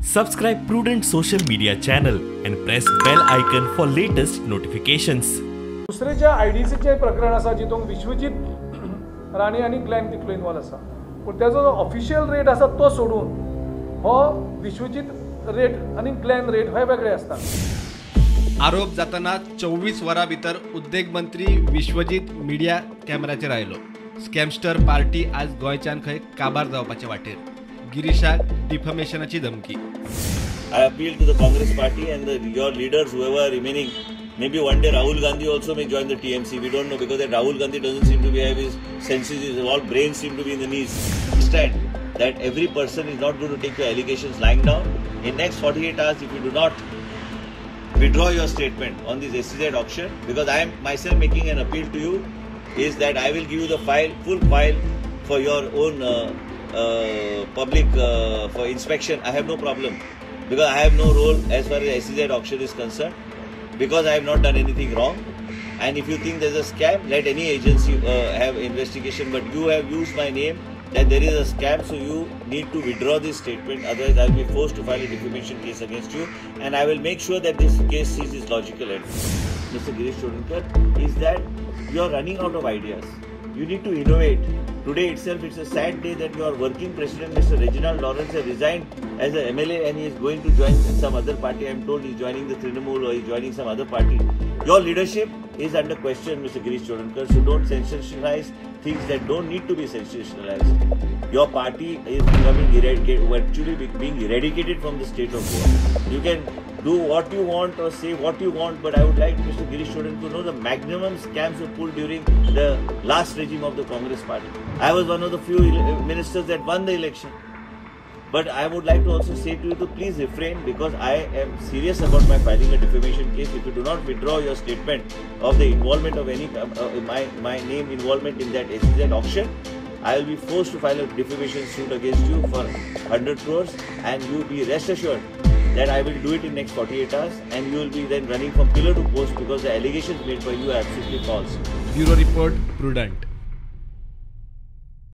Subscribe Prudent social media channel and press bell icon for latest notifications. दुसरे जे आयडीसीचे प्रकरण आसा जितून विश्वजीत राणे आणि ग्लॅन तितलो इन्वॉल्व आसा पण त्याचो जो ऑफिशियल रेट आसा तो सोडून हो विश्वजीत रेट आणि ग्लॅन रेट हे वेगळे असतात. आरोप जाताना 24 वरां भितर उद्देग मंत्री विश्वजीत मिडिया कॅमेराचेर आयलो. स्कॅमस्टर पार्टी आज गोंयच्यान खंय काबार जावपाचे वाटेर. गिरीशाक डिफमेशनाची धमकी. I appeal to the Congress party and your leaders, whoever remaining. Maybe one day Rahul Gandhi also may join the TMC. We don't know because that Rahul Gandhi doesn't seem to be have his senses. His all brains seem to be in the knees. Understand that every person is not going to take your allegations lying down. In next 48 hours, if you do not withdraw your statement on this SEZ auction, because I am myself making an appeal to you, is that I will give you the file, full file for your own public for inspection. I have no problem because I have no role as far as SEZ auction is concerned, because I have not done anything wrong. And if you think there's a scam, let any agency have investigation, but you have used my name that there is a scam, so you need to withdraw this statement, otherwise I will be forced to file a defamation case against you, and I will make sure that this case sees its logical end. Mr. Girish, is that you are running out of ideas. You need to innovate. Today itself, it's a sad day that your working president, Mr. Reginald Lawrence, has resigned as an MLA and he is going to join some other party. I am told he is joining the Trinamool or he is joining some other party. Your leadership is under question, Mr. Girish, so don't sensationalize things that don't need to be sensationalized. Your party is becoming virtually being eradicated from the state of Goa. You can do what you want or say what you want, but I would like Mr. Girish to know the maximum scams were pulled during the last regime of the Congress party. I was one of the few ministers that won the election. But I would like to also say to you to please refrain, because I am serious about my filing a defamation case. If you do not withdraw your statement of the involvement of any my name involvement in that SEZ auction, I will be forced to file a defamation suit against you for 100 crores, and you be rest assured that I will do it in next 48 hours, and you will be then running from pillar to post because the allegations made by you are absolutely false. Bureau Report, Prudent.